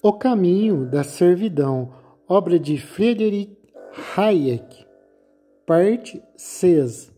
O Caminho da Servidão, obra de Friedrich Hayek, parte 6.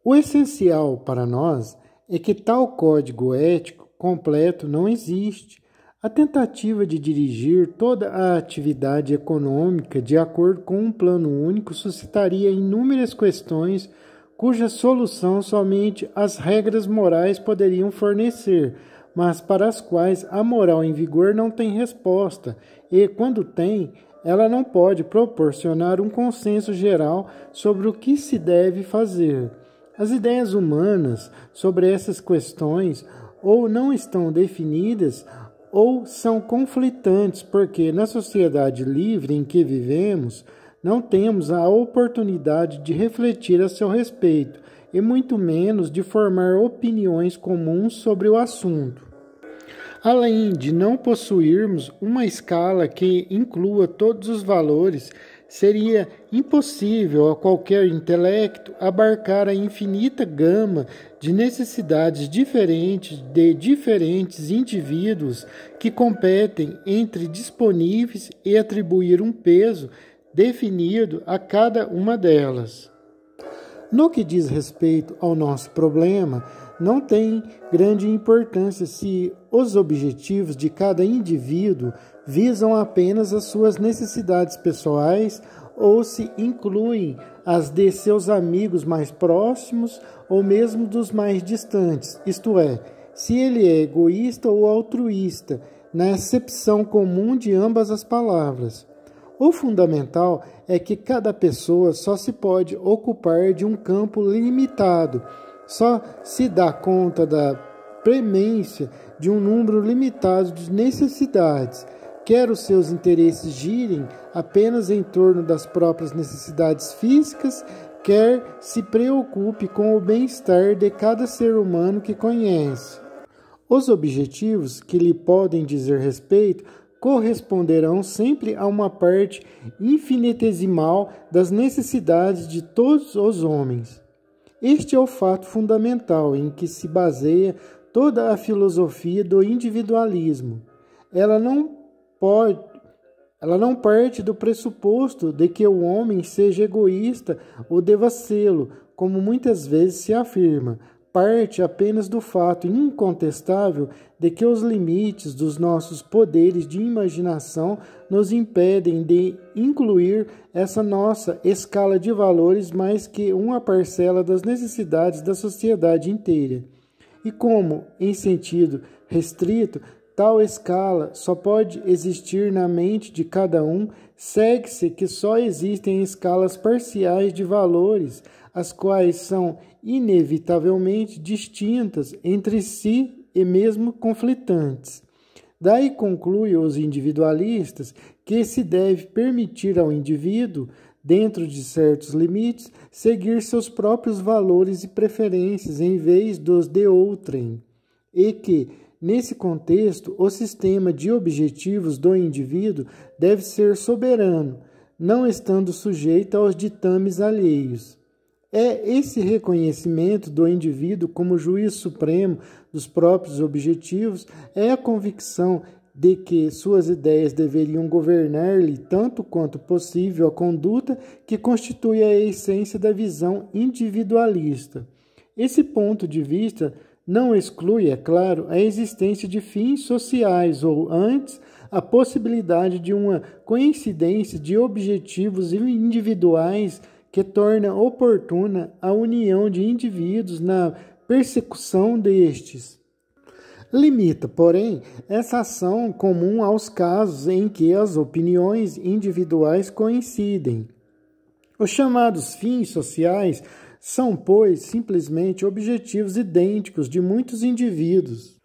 O essencial para nós é que tal código ético completo não existe. A tentativa de dirigir toda a atividade econômica de acordo com um plano único suscitaria inúmeras questões cuja solução somente as regras morais poderiam fornecer, mas para as quais a moral em vigor não tem resposta e, quando tem, ela não pode proporcionar um consenso geral sobre o que se deve fazer. As ideias humanas sobre essas questões ou não estão definidas ou são conflitantes, porque na sociedade livre em que vivemos, não temos a oportunidade de refletir a seu respeito, e muito menos de formar opiniões comuns sobre o assunto. Além de não possuirmos uma escala que inclua todos os valores, seria impossível a qualquer intelecto abarcar a infinita gama de necessidades diferentes de diferentes indivíduos que competem entre disponíveis e atribuir um peso definido a cada uma delas. No que diz respeito ao nosso problema, não tem grande importância se os objetivos de cada indivíduo visam apenas as suas necessidades pessoais ou se incluem as de seus amigos mais próximos ou mesmo dos mais distantes, isto é, se ele é egoísta ou altruísta, na acepção comum de ambas as palavras. O fundamental é que cada pessoa só se pode ocupar de um campo limitado, só se dá conta da premência de um número limitado de necessidades, quer os seus interesses girem apenas em torno das próprias necessidades físicas, quer se preocupe com o bem-estar de cada ser humano que conhece. Os objetivos que lhe podem dizer respeito corresponderão sempre a uma parte infinitesimal das necessidades de todos os homens. Este é o fato fundamental em que se baseia toda a filosofia do individualismo. Ela não parte do pressuposto de que o homem seja egoísta ou deva sê-lo, como muitas vezes se afirma. Parte apenas do fato incontestável de que os limites dos nossos poderes de imaginação nos impedem de incluir essa nossa escala de valores mais que uma parcela das necessidades da sociedade inteira. E como, em sentido restrito, tal escala só pode existir na mente de cada um, segue-se que só existem escalas parciais de valores, as quais são inevitavelmente distintas entre si e mesmo conflitantes. Daí conclui os individualistas que se deve permitir ao indivíduo, dentro de certos limites, seguir seus próprios valores e preferências em vez dos de outrem, e que, nesse contexto, o sistema de objetivos do indivíduo deve ser soberano, não estando sujeito aos ditames alheios. É esse reconhecimento do indivíduo como juiz supremo dos próprios objetivos, é a convicção de que suas ideias deveriam governar-lhe tanto quanto possível a conduta que constitui a essência da visão individualista. Esse ponto de vista não exclui, é claro, a existência de fins sociais ou, antes, a possibilidade de uma coincidência de objetivos individuais que torna oportuna a união de indivíduos na persecução destes. Limita, porém, essa ação comum aos casos em que as opiniões individuais coincidem. Os chamados fins sociais são, pois, simplesmente objetivos idênticos de muitos indivíduos,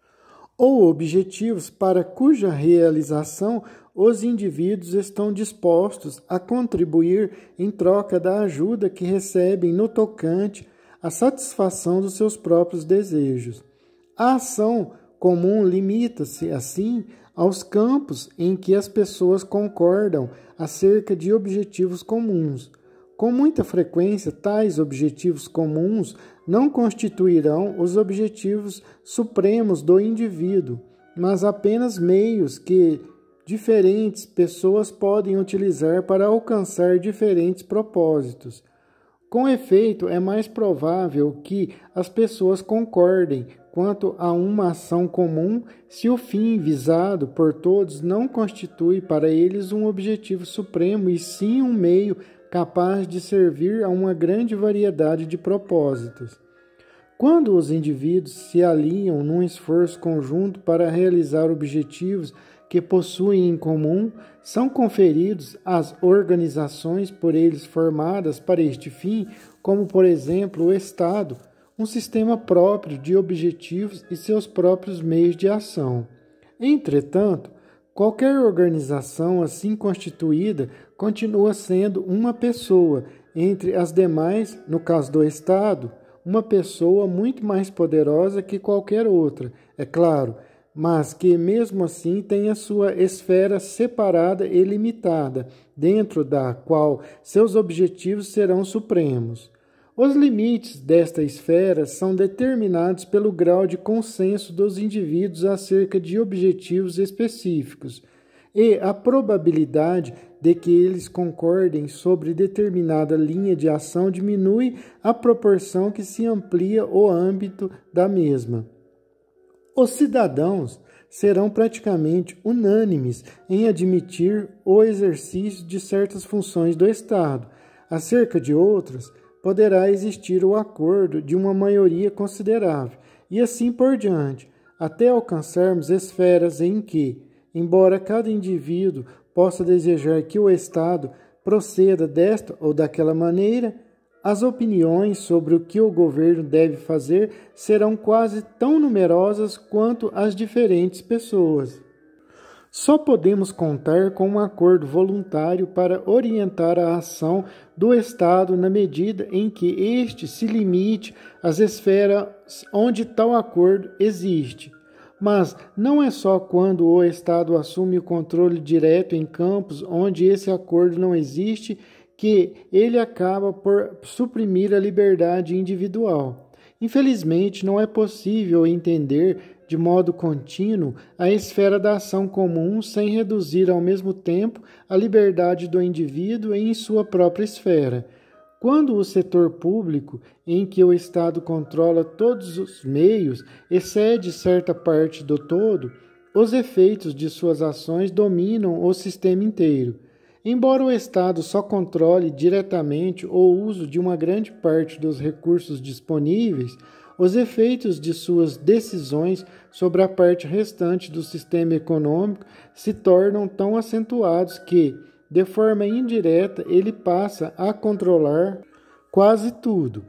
ou objetivos para cuja realização os indivíduos estão dispostos a contribuir em troca da ajuda que recebem no tocante à satisfação dos seus próprios desejos. A ação comum limita-se, assim, aos campos em que as pessoas concordam acerca de objetivos comuns. Com muita frequência, tais objetivos comuns não constituirão os objetivos supremos do indivíduo, mas apenas meios que diferentes pessoas podem utilizar para alcançar diferentes propósitos. Com efeito, é mais provável que as pessoas concordem quanto a uma ação comum se o fim visado por todos não constitui para eles um objetivo supremo e sim um meio capaz de servir a uma grande variedade de propósitos. Quando os indivíduos se alinham num esforço conjunto para realizar objetivos que possuem em comum, são conferidos às organizações por eles formadas para este fim, como, por exemplo, o Estado, um sistema próprio de objetivos e seus próprios meios de ação. Entretanto, qualquer organização assim constituída continua sendo uma pessoa, entre as demais, no caso do Estado, uma pessoa muito mais poderosa que qualquer outra, é claro, mas que mesmo assim tem a sua esfera separada e limitada, dentro da qual seus objetivos serão supremos. Os limites desta esfera são determinados pelo grau de consenso dos indivíduos acerca de objetivos específicos, e a probabilidade de que eles concordem sobre determinada linha de ação diminui à proporção que se amplia o âmbito da mesma. Os cidadãos serão praticamente unânimes em admitir o exercício de certas funções do Estado. Acerca de outras, poderá existir o acordo de uma maioria considerável, e assim por diante, até alcançarmos esferas em que, embora cada indivíduo possa desejar que o Estado proceda desta ou daquela maneira, as opiniões sobre o que o governo deve fazer serão quase tão numerosas quanto as diferentes pessoas. Só podemos contar com um acordo voluntário para orientar a ação do Estado na medida em que este se limite às esferas onde tal acordo existe. Mas não é só quando o Estado assume o controle direto em campos onde esse acordo não existe que ele acaba por suprimir a liberdade individual. Infelizmente, não é possível entender de modo contínuo a esfera da ação comum sem reduzir ao mesmo tempo a liberdade do indivíduo em sua própria esfera. Quando o setor público, em que o Estado controla todos os meios, excede certa parte do todo, os efeitos de suas ações dominam o sistema inteiro. Embora o Estado só controle diretamente o uso de uma grande parte dos recursos disponíveis, os efeitos de suas decisões sobre a parte restante do sistema econômico se tornam tão acentuados que, de forma indireta, ele passa a controlar quase tudo.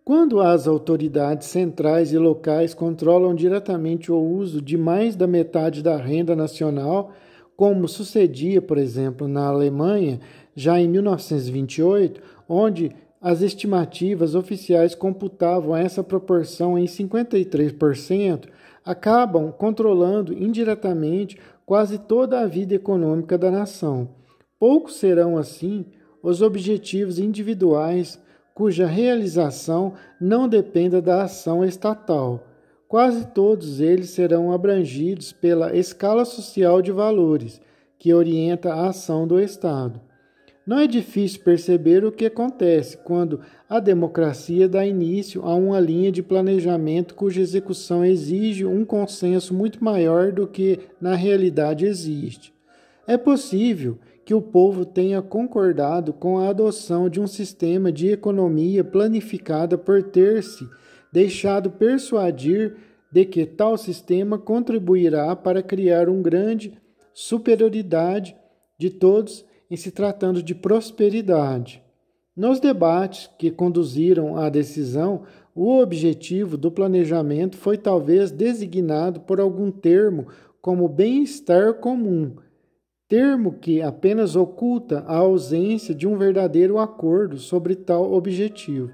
Quando as autoridades centrais e locais controlam diretamente o uso de mais da metade da renda nacional, como sucedia, por exemplo, na Alemanha, já em 1928, onde as estimativas oficiais computavam essa proporção em 53%, acabam controlando indiretamente quase toda a vida econômica da nação. Poucos serão, assim, os objetivos individuais cuja realização não dependa da ação estatal. Quase todos eles serão abrangidos pela escala social de valores, que orienta a ação do Estado. Não é difícil perceber o que acontece quando a democracia dá início a uma linha de planejamento cuja execução exige um consenso muito maior do que na realidade existe. É possível que o povo tenha concordado com a adoção de um sistema de economia planificada por ter-se deixado persuadir de que tal sistema contribuirá para criar uma grande superioridade de todos em se tratando de prosperidade. Nos debates que conduziram à decisão, o objetivo do planejamento foi talvez designado por algum termo como bem-estar comum, termo que apenas oculta a ausência de um verdadeiro acordo sobre tal objetivo.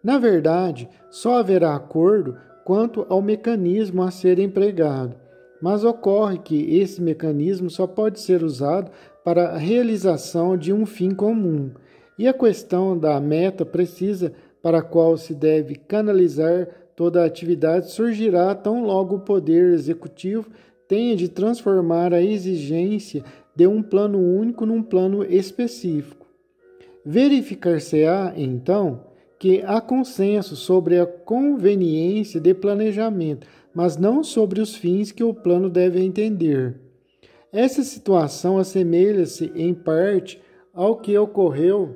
Na verdade, só haverá acordo quanto ao mecanismo a ser empregado, mas ocorre que esse mecanismo só pode ser usado para a realização de um fim comum, e a questão da meta precisa para a qual se deve canalizar toda a atividade surgirá tão logo o poder executivo tenha de transformar a exigência de um plano único num plano específico. Verificar-se-á, então, que há consenso sobre a conveniência de planejamento, mas não sobre os fins que o plano deve entender. Essa situação assemelha-se, em parte, ao que ocorreu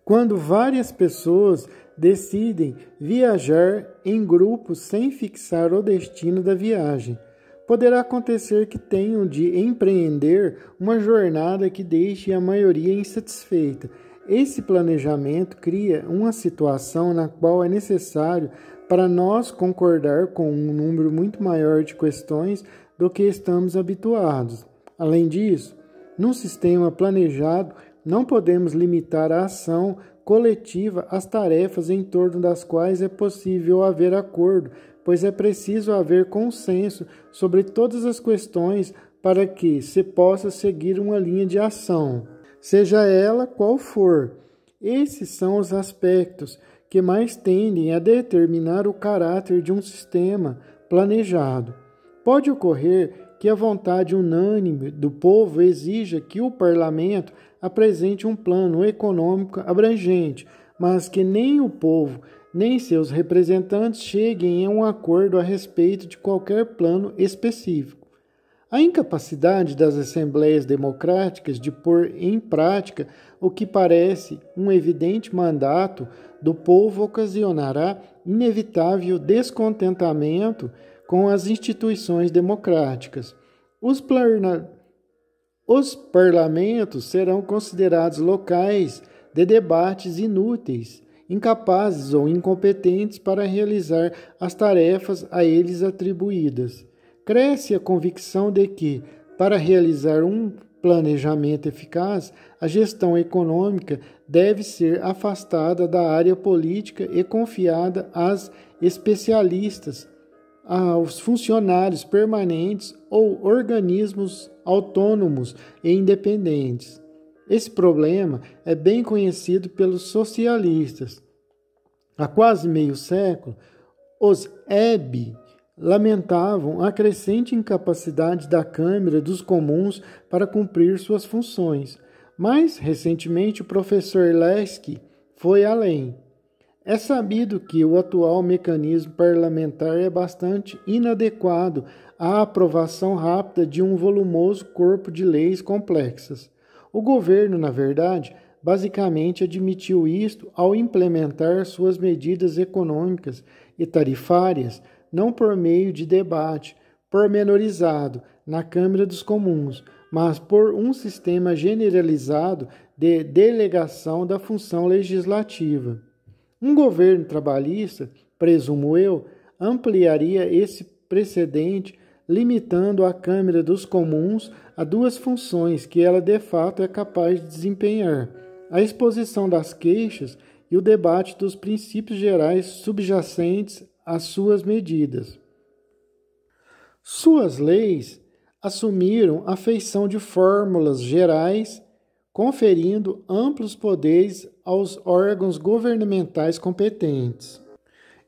quando várias pessoas decidem viajar em grupos sem fixar o destino da viagem. Poderá acontecer que tenham de empreender uma jornada que deixe a maioria insatisfeita. Esse planejamento cria uma situação na qual é necessário para nós concordar com um número muito maior de questões do que estamos habituados. Além disso, num sistema planejado, não podemos limitar a ação coletiva às tarefas em torno das quais é possível haver acordo, pois é preciso haver consenso sobre todas as questões para que se possa seguir uma linha de ação, seja ela qual for. Esses são os aspectos que mais tendem a determinar o caráter de um sistema planejado. Pode ocorrer que a vontade unânime do povo exija que o parlamento apresente um plano econômico abrangente, mas que nem o povo nem seus representantes cheguem a um acordo a respeito de qualquer plano específico. A incapacidade das assembleias democráticas de pôr em prática o que parece um evidente mandato do povo ocasionará inevitável descontentamento com as instituições democráticas. Os parlamentos serão considerados locais de debates inúteis, incapazes ou incompetentes para realizar as tarefas a eles atribuídas. Cresce a convicção de que, para realizar um planejamento eficaz, a gestão econômica deve ser afastada da área política e confiada às especialistas, aos funcionários permanentes ou organismos autônomos e independentes. Esse problema é bem conhecido pelos socialistas. Há quase meio século, os EB lamentavam a crescente incapacidade da Câmara dos Comuns para cumprir suas funções. Mais recentemente, o professor Leski foi além. É sabido que o atual mecanismo parlamentar é bastante inadequado à aprovação rápida de um volumoso corpo de leis complexas. O governo, na verdade, basicamente admitiu isto ao implementar suas medidas econômicas e tarifárias, não por meio de debate pormenorizado na Câmara dos Comuns, mas por um sistema generalizado de delegação da função legislativa. Um governo trabalhista, presumo eu, ampliaria esse precedente, limitando a Câmara dos Comuns a duas funções que ela de fato é capaz de desempenhar: a exposição das queixas e o debate dos princípios gerais subjacentes às suas medidas. Suas leis assumiram a feição de fórmulas gerais, conferindo amplos poderes aos órgãos governamentais competentes.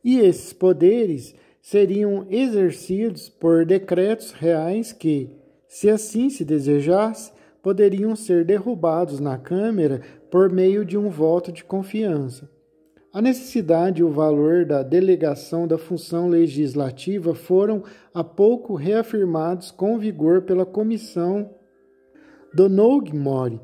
E esses poderes seriam exercidos por decretos reais que, se assim se desejasse, poderiam ser derrubados na Câmara por meio de um voto de confiança. A necessidade e o valor da delegação da função legislativa foram há pouco reafirmados com vigor pela Comissão do Nogue-Mori,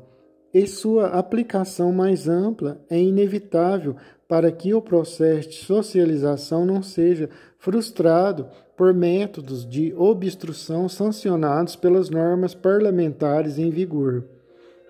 e sua aplicação mais ampla é inevitável para que o processo de socialização não seja frustrado por métodos de obstrução sancionados pelas normas parlamentares em vigor.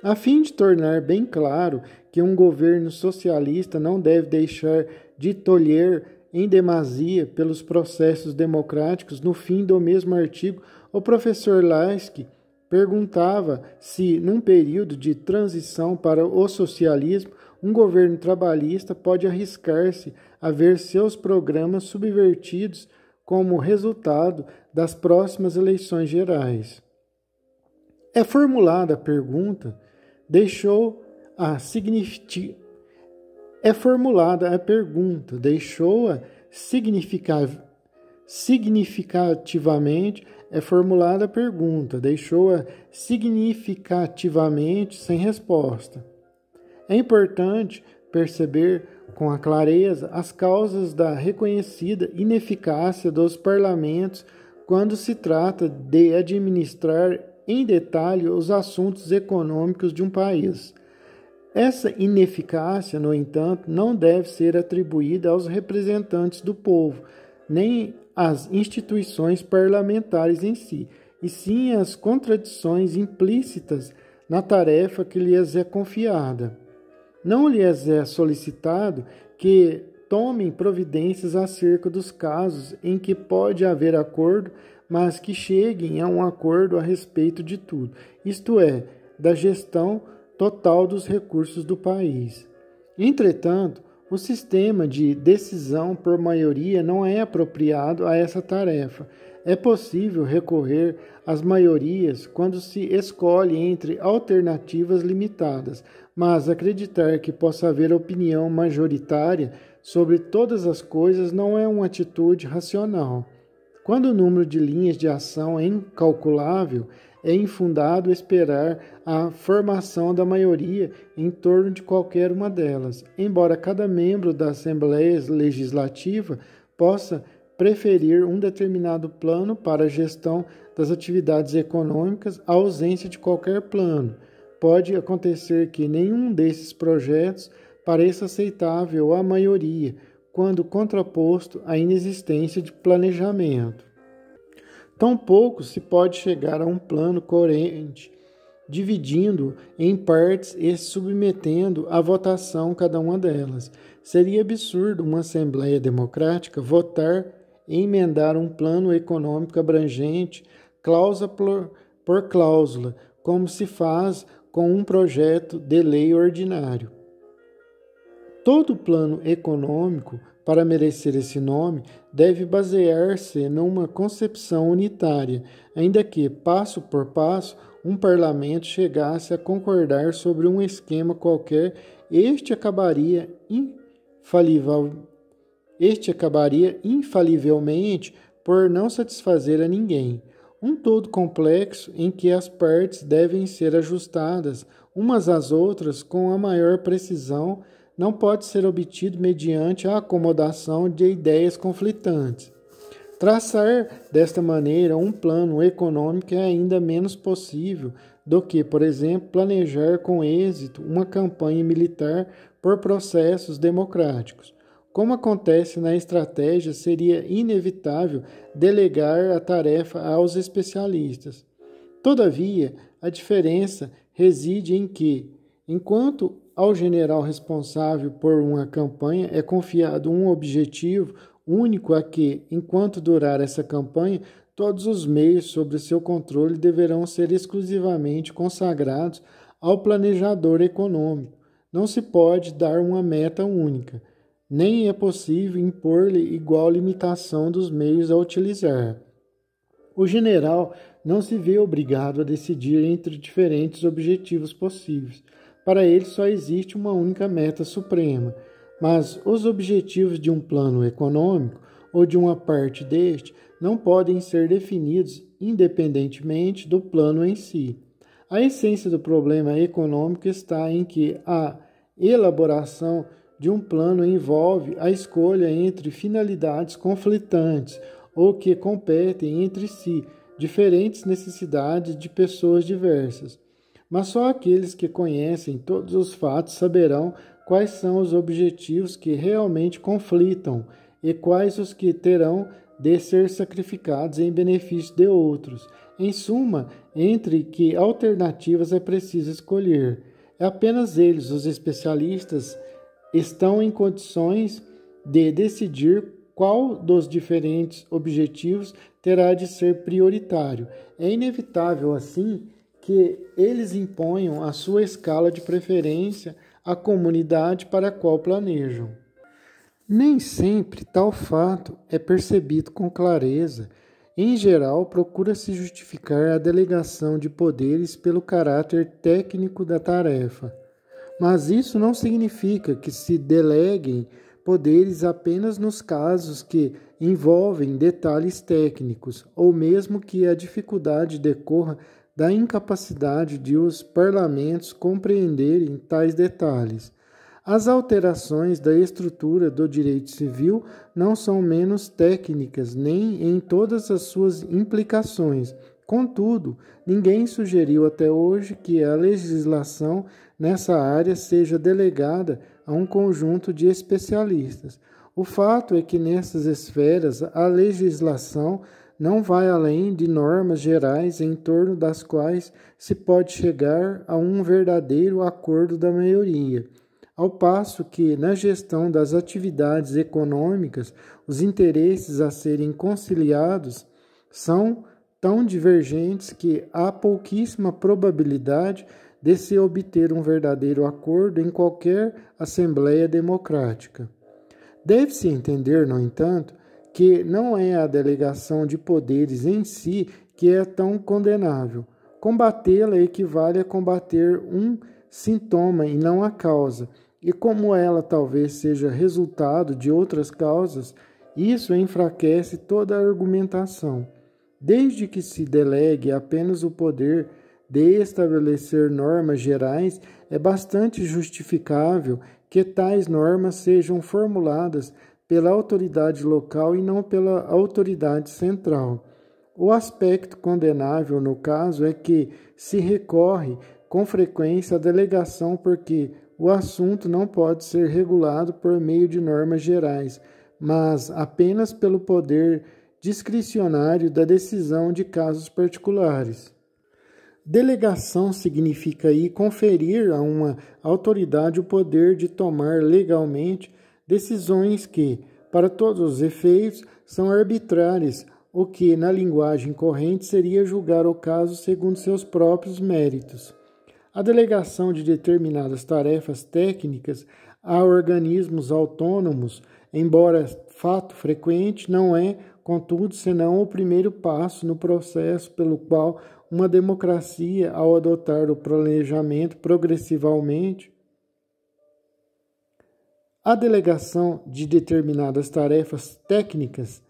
A fim de tornar bem claro que um governo socialista não deve deixar de tolher em demasia pelos processos democráticos, no fim do mesmo artigo, o professor Lasky perguntava se, num período de transição para o socialismo, um governo trabalhista pode arriscar-se a ver seus programas subvertidos como resultado das próximas eleições gerais. É formulada a pergunta, deixou-a significativamente é formulada a pergunta, deixou-a significativamente sem resposta. É importante perceber com a clareza as causas da reconhecida ineficácia dos parlamentos quando se trata de administrar em detalhe os assuntos econômicos de um país. Essa ineficácia, no entanto, não deve ser atribuída aos representantes do povo, nem às instituições parlamentares em si, e sim às contradições implícitas na tarefa que lhes é confiada. Não lhes é solicitado que tomem providências acerca dos casos em que pode haver acordo, mas que cheguem a um acordo a respeito de tudo, isto é, da gestão total dos recursos do país. Entretanto, o sistema de decisão por maioria não é apropriado a essa tarefa. É possível recorrer às maiorias quando se escolhe entre alternativas limitadas, mas acreditar que possa haver opinião majoritária sobre todas as coisas não é uma atitude racional. Quando o número de linhas de ação é incalculável, é infundado esperar a formação da maioria em torno de qualquer uma delas, embora cada membro da Assembleia Legislativa possa preferir um determinado plano para a gestão das atividades econômicas à ausência de qualquer plano. Pode acontecer que nenhum desses projetos pareça aceitável à maioria, quando contraposto à inexistência de planejamento. Tampouco se pode chegar a um plano coerente, dividindo em partes e submetendo à votação cada uma delas. Seria absurdo uma Assembleia Democrática votar e emendar um plano econômico abrangente, cláusula por cláusula, como se faz com um projeto de lei ordinário. Todo plano econômico, para merecer esse nome, deve basear-se numa concepção unitária, ainda que, passo por passo, um parlamento chegasse a concordar sobre um esquema qualquer, este acabaria infalivelmente por não satisfazer a ninguém. Um todo complexo em que as partes devem ser ajustadas umas às outras com a maior precisão não pode ser obtido mediante a acomodação de ideias conflitantes. Traçar desta maneira um plano econômico é ainda menos possível do que, por exemplo, planejar com êxito uma campanha militar por processos democráticos. Como acontece na estratégia, seria inevitável delegar a tarefa aos especialistas. Todavia, a diferença reside em que, enquanto ao general responsável por uma campanha é confiado um objetivo único a que, enquanto durar essa campanha, todos os meios sob seu controle deverão ser exclusivamente consagrados ao planejador econômico. Não se pode dar uma meta única, nem é possível impor-lhe igual limitação dos meios a utilizar. O general não se vê obrigado a decidir entre diferentes objetivos possíveis. Para ele só existe uma única meta suprema, mas os objetivos de um plano econômico ou de uma parte deste não podem ser definidos independentemente do plano em si. A essência do problema econômico está em que a elaboração de um plano envolve a escolha entre finalidades conflitantes ou que competem entre si, diferentes necessidades de pessoas diversas. Mas só aqueles que conhecem todos os fatos saberão quais são os objetivos que realmente conflitam e quais os que terão de ser sacrificados em benefício de outros. Em suma, entre que alternativas é preciso escolher. É apenas eles, os especialistas, estão em condições de decidir qual dos diferentes objetivos terá de ser prioritário. É inevitável, assim, que eles imponham a sua escala de preferência à comunidade para a qual planejam. Nem sempre tal fato é percebido com clareza. Em geral, procura-se justificar a delegação de poderes pelo caráter técnico da tarefa. Mas isso não significa que se deleguem poderes apenas nos casos que envolvem detalhes técnicos, ou mesmo que a dificuldade decorra da incapacidade de os parlamentos compreenderem tais detalhes. As alterações da estrutura do direito civil não são menos técnicas, nem em todas as suas implicações. Contudo, ninguém sugeriu até hoje que a legislação nessa área seja delegada a um conjunto de especialistas. O fato é que nessas esferas a legislação não vai além de normas gerais em torno das quais se pode chegar a um verdadeiro acordo da maioria. Ao passo que, na gestão das atividades econômicas, os interesses a serem conciliados são tão divergentes que há pouquíssima probabilidade de se obter um verdadeiro acordo em qualquer assembleia democrática. Deve-se entender, no entanto, que não é a delegação de poderes em si que é tão condenável. Combatê-la equivale a combater um sintoma e não a causa, e como ela talvez seja resultado de outras causas, isso enfraquece toda a argumentação. Desde que se delegue apenas o poder de estabelecer normas gerais, é bastante justificável que tais normas sejam formuladas pela autoridade local e não pela autoridade central. O aspecto condenável no caso é que se recorre com frequência à delegação porque o assunto não pode ser regulado por meio de normas gerais, mas apenas pelo poder discricionário da decisão de casos particulares. Delegação significa aí conferir a uma autoridade o poder de tomar legalmente decisões que, para todos os efeitos, são arbitrárias, o que, na linguagem corrente, seria julgar o caso segundo seus próprios méritos. A delegação de determinadas tarefas técnicas a organismos autônomos, embora fato frequente, não é, contudo, senão o primeiro passo no processo pelo qual uma democracia, ao adotar o planejamento progressivamente, a delegação de determinadas tarefas técnicas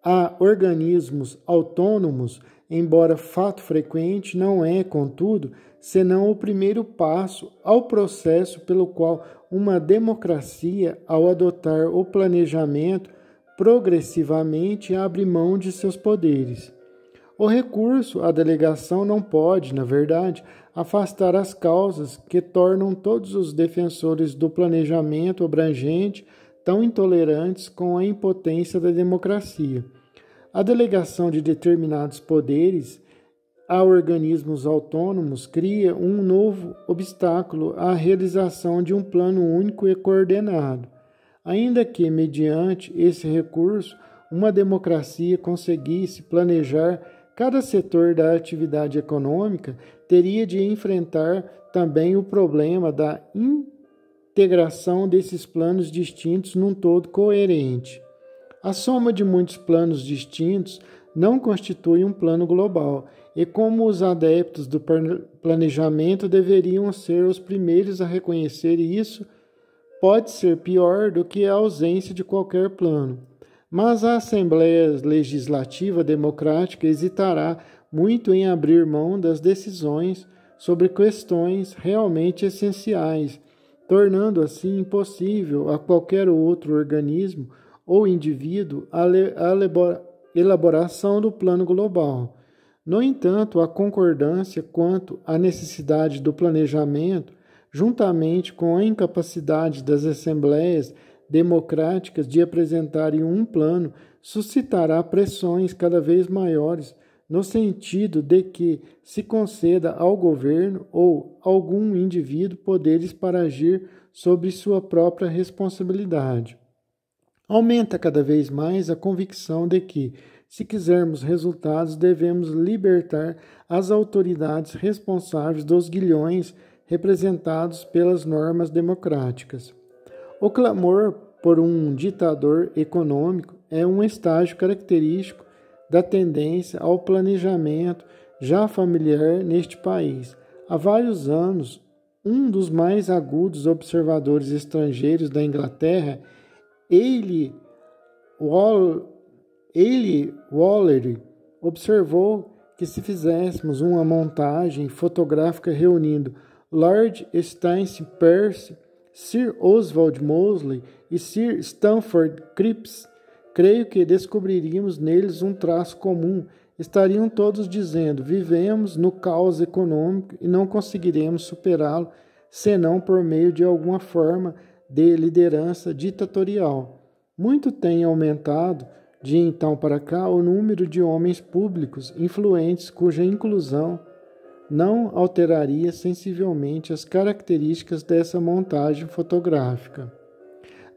a organismos autônomos, embora fato frequente, não é, contudo, senão o primeiro passo ao processo pelo qual uma democracia, ao adotar o planejamento, progressivamente abre mão de seus poderes. O recurso à delegação não pode, na verdade, afastar as causas que tornam todos os defensores do planejamento abrangente tão intolerantes com a impotência da democracia. A delegação de determinados poderes a organismos autônomos cria um novo obstáculo à realização de um plano único e coordenado. Ainda que, mediante esse recurso, uma democracia conseguisse planejar cada setor da atividade econômica, teria de enfrentar também o problema da integração desses planos distintos num todo coerente. A soma de muitos planos distintos não constitui um plano global, e como os adeptos do planejamento deveriam ser os primeiros a reconhecer isso, pode ser pior do que a ausência de qualquer plano. Mas a Assembleia Legislativa Democrática hesitará muito em abrir mão das decisões sobre questões realmente essenciais, tornando assim impossível a qualquer outro organismo ou indivíduo a elaboração do plano global. No entanto, a concordância quanto à necessidade do planejamento, juntamente com a incapacidade das assembleias democráticas de apresentarem um plano, suscitará pressões cada vez maiores no sentido de que se conceda ao governo ou algum indivíduo poderes para agir sobre sua própria responsabilidade. Aumenta cada vez mais a convicção de que, se quisermos resultados, devemos libertar as autoridades responsáveis dos grilhões representados pelas normas democráticas. O clamor por um ditador econômico é um estágio característico da tendência ao planejamento já familiar neste país. Há vários anos, um dos mais agudos observadores estrangeiros da Inglaterra Ailey Waller observou que se fizéssemos uma montagem fotográfica reunindo Lord Stanley Peirce, Sir Oswald Mosley e Sir Stamford Cripps, creio que descobriríamos neles um traço comum. Estariam todos dizendo: vivemos no caos econômico e não conseguiremos superá-lo, senão por meio de alguma forma de liderança ditatorial. Muito tem aumentado, de então para cá, o número de homens públicos influentes cuja inclusão não alteraria sensivelmente as características dessa montagem fotográfica.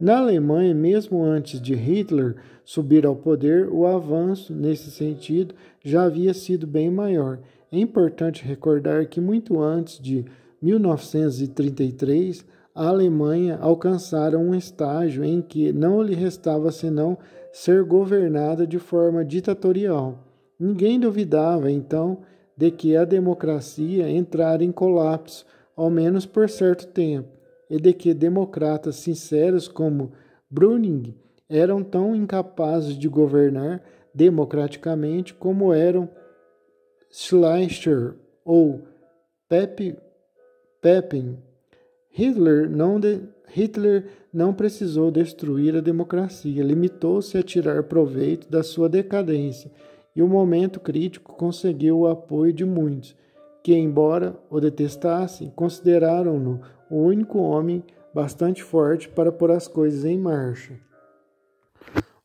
Na Alemanha, mesmo antes de Hitler subir ao poder, o avanço nesse sentido já havia sido bem maior. É importante recordar que muito antes de 1933, a Alemanha alcançara um estágio em que não lhe restava senão ser governada de forma ditatorial. Ninguém duvidava, então, de que a democracia entrara em colapso, ao menos por certo tempo, e de que democratas sinceros como Brüning eram tão incapazes de governar democraticamente como eram Schleicher ou Pepin. Hitler não precisou destruir a democracia, limitou-se a tirar proveito da sua decadência, e o momento crítico conseguiu o apoio de muitos, que, embora o detestassem, consideraram-no o único homem bastante forte para pôr as coisas em marcha.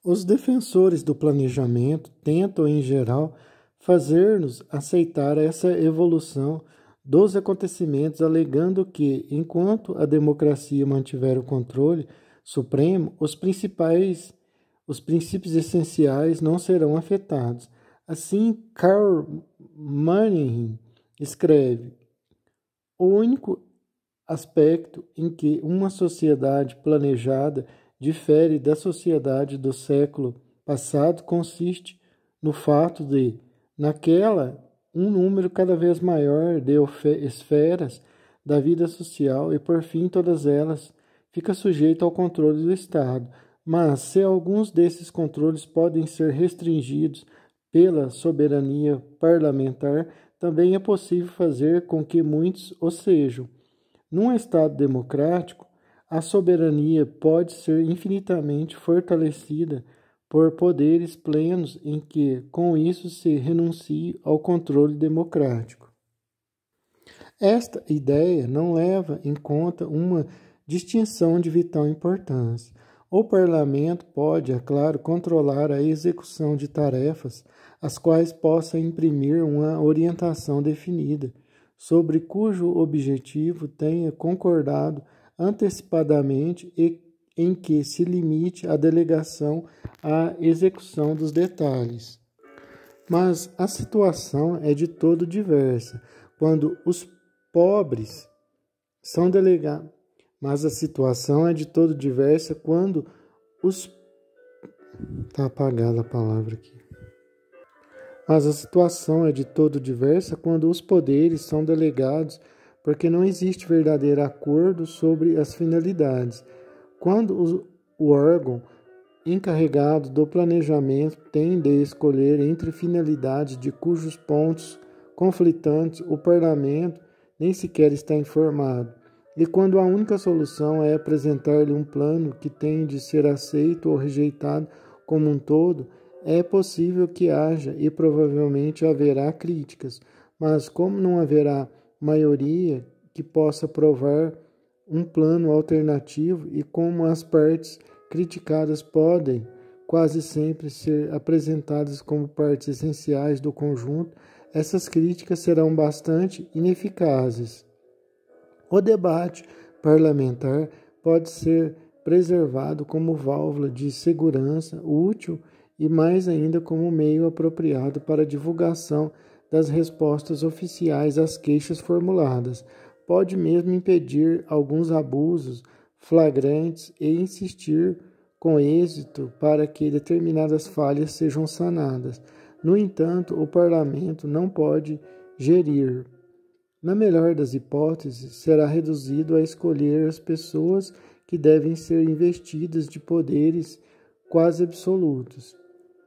Os defensores do planejamento tentam, em geral, fazer-nos aceitar essa evolução dos acontecimentos, alegando que, enquanto a democracia mantiver o controle supremo, os princípios essenciais não serão afetados. Assim, Karl Manning escreve: o único aspecto em que uma sociedade planejada difere da sociedade do século passado consiste no fato de, naquela, um número cada vez maior de esferas da vida social e, por fim, todas elas fica sujeita ao controle do Estado. Mas, se alguns desses controles podem ser restringidos pela soberania parlamentar, também é possível fazer com que muitos o sejam. Num Estado democrático, a soberania pode ser infinitamente fortalecida por poderes plenos em que, com isso, se renuncie ao controle democrático. Esta ideia não leva em conta uma distinção de vital importância. O parlamento pode, é claro, controlar a execução de tarefas às quais possa imprimir uma orientação definida, sobre cujo objetivo tenha concordado antecipadamente e em que se limite a delegação à execução dos detalhes. Mas a situação é de todo diversa quando os pobres são delegados. Mas a situação é de todo diversa quando os... Está apagada a palavra aqui. Mas a situação é de todo diversa quando os poderes são delegados, porque não existe verdadeiro acordo sobre as finalidades. Quando o órgão encarregado do planejamento tem de escolher entre finalidades de cujos pontos conflitantes o parlamento nem sequer está informado, e quando a única solução é apresentar-lhe um plano que tem de ser aceito ou rejeitado como um todo, é possível que haja e provavelmente haverá críticas, mas como não haverá maioria que possa provar um plano alternativo e como as partes criticadas podem quase sempre ser apresentadas como partes essenciais do conjunto, essas críticas serão bastante ineficazes. O debate parlamentar pode ser preservado como válvula de segurança útil e mais ainda como meio apropriado para a divulgação das respostas oficiais às queixas formuladas. Pode mesmo impedir alguns abusos flagrantes e insistir com êxito para que determinadas falhas sejam sanadas. No entanto, o parlamento não pode gerir. Na melhor das hipóteses, será reduzido a escolher as pessoas que devem ser investidas de poderes quase absolutos.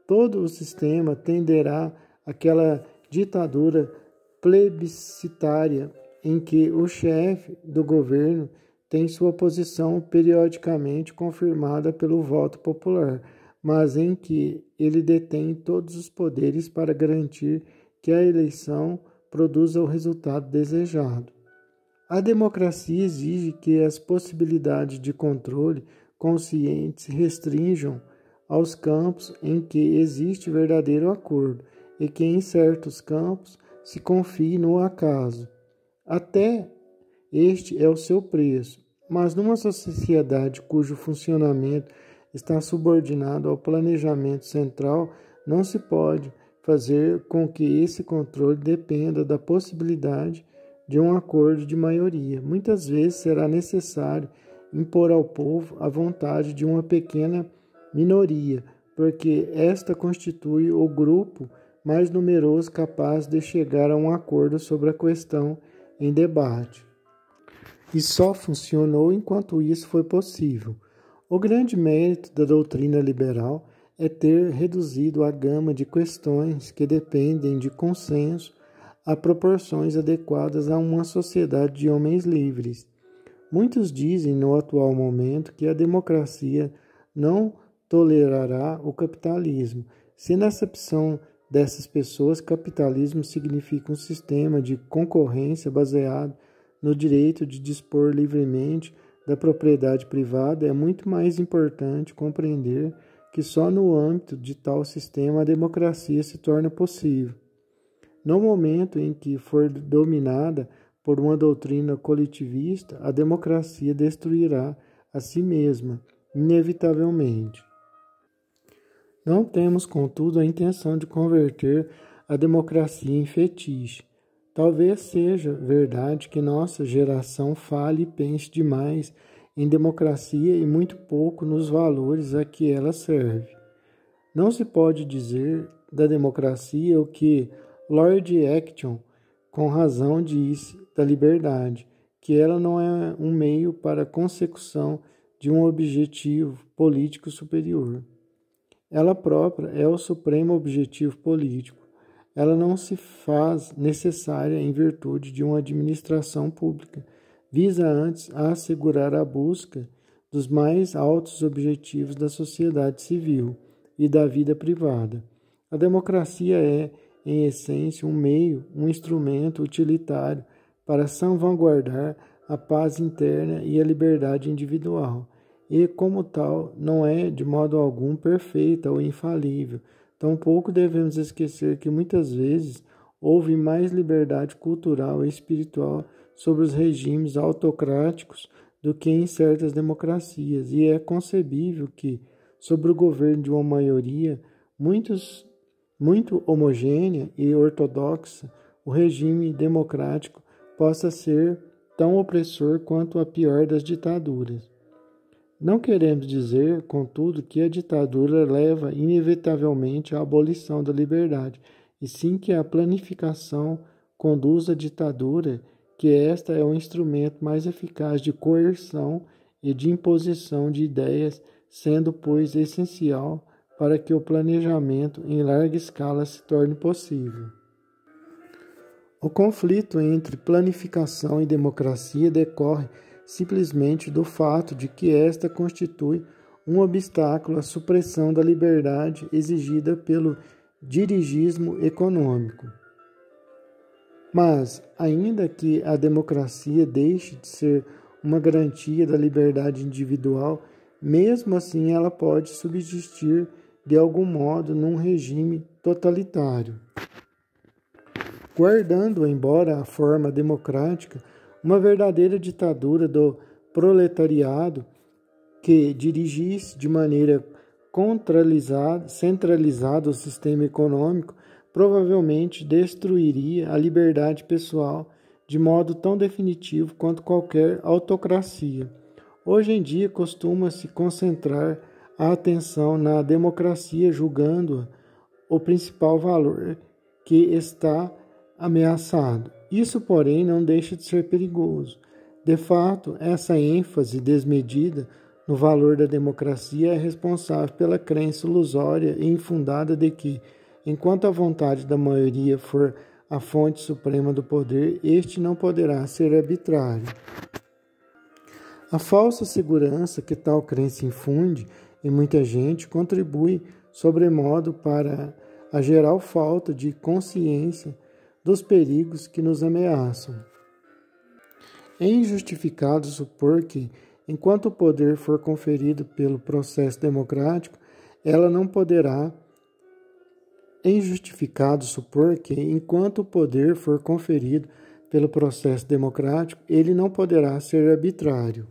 Todo o sistema tenderá àquela ditadura plebiscitária em que o chefe do governo tem sua posição periodicamente confirmada pelo voto popular, mas em que ele detém todos os poderes para garantir que a eleição produza o resultado desejado. A democracia exige que as possibilidades de controle conscientes restringam aos campos em que existe verdadeiro acordo e que em certos campos se confie no acaso. Até este é o seu preço, mas numa sociedade cujo funcionamento está subordinado ao planejamento central, não se pode fazer com que esse controle dependa da possibilidade de um acordo de maioria. Muitas vezes será necessário impor ao povo a vontade de uma pequena minoria, porque esta constitui o grupo mais numeroso capaz de chegar a um acordo sobre a questão em debate. E só funcionou enquanto isso foi possível. O grande mérito da doutrina liberal é ter reduzido a gama de questões que dependem de consenso a proporções adequadas a uma sociedade de homens livres. Muitos dizem no atual momento que a democracia não tolerará o capitalismo. Se na acepção dessas pessoas, capitalismo significa um sistema de concorrência baseado no direito de dispor livremente da propriedade privada, é muito mais importante compreender que só no âmbito de tal sistema a democracia se torna possível. No momento em que for dominada por uma doutrina coletivista, a democracia destruirá a si mesma, inevitavelmente. Não temos, contudo, a intenção de converter a democracia em fetiche. Talvez seja verdade que nossa geração fale e pense demais em democracia e muito pouco nos valores a que ela serve. Não se pode dizer da democracia o que Lord Acton, com razão, disse da liberdade, que ela não é um meio para a consecução de um objetivo político superior. Ela própria é o supremo objetivo político. Ela não se faz necessária em virtude de uma administração pública. Visa antes a assegurar a busca dos mais altos objetivos da sociedade civil e da vida privada. A democracia é, em essência, um meio, um instrumento utilitário para salvaguardar a paz interna e a liberdade individual. E, como tal, não é de modo algum perfeita ou infalível. Tampouco devemos esquecer que muitas vezes houve mais liberdade cultural e espiritual sobre os regimes autocráticos do que em certas democracias, e é concebível que, sob o governo de uma maioria muito homogênea e ortodoxa, o regime democrático possa ser tão opressor quanto a pior das ditaduras. Não queremos dizer, contudo, que a ditadura leva inevitavelmente à abolição da liberdade, e sim que a planificação conduz à ditadura, que esta é o instrumento mais eficaz de coerção e de imposição de ideias, sendo, pois, essencial para que o planejamento em larga escala se torne possível. O conflito entre planificação e democracia decorre simplesmente do fato de que esta constitui um obstáculo à supressão da liberdade exigida pelo dirigismo econômico. Mas, ainda que a democracia deixe de ser uma garantia da liberdade individual, mesmo assim ela pode subsistir de algum modo num regime totalitário, guardando, embora a forma democrática, uma verdadeira ditadura do proletariado que dirigisse de maneira centralizada o sistema econômico, provavelmente destruiria a liberdade pessoal de modo tão definitivo quanto qualquer autocracia. Hoje em dia costuma-se concentrar a atenção na democracia, julgando-a o principal valor que está ameaçado. Isso, porém, não deixa de ser perigoso. De fato, essa ênfase desmedida no valor da democracia é responsável pela crença ilusória e infundada de que, enquanto a vontade da maioria for a fonte suprema do poder, este não poderá ser arbitrário. A falsa segurança que tal crença infunde em muita gente contribui, sobremodo, para a geral falta de consciência dos perigos que nos ameaçam. É injustificado supor que, enquanto o poder for conferido pelo processo democrático, ela não poderá. É injustificado supor que, enquanto o poder for conferido pelo processo democrático, ele não poderá ser arbitrário.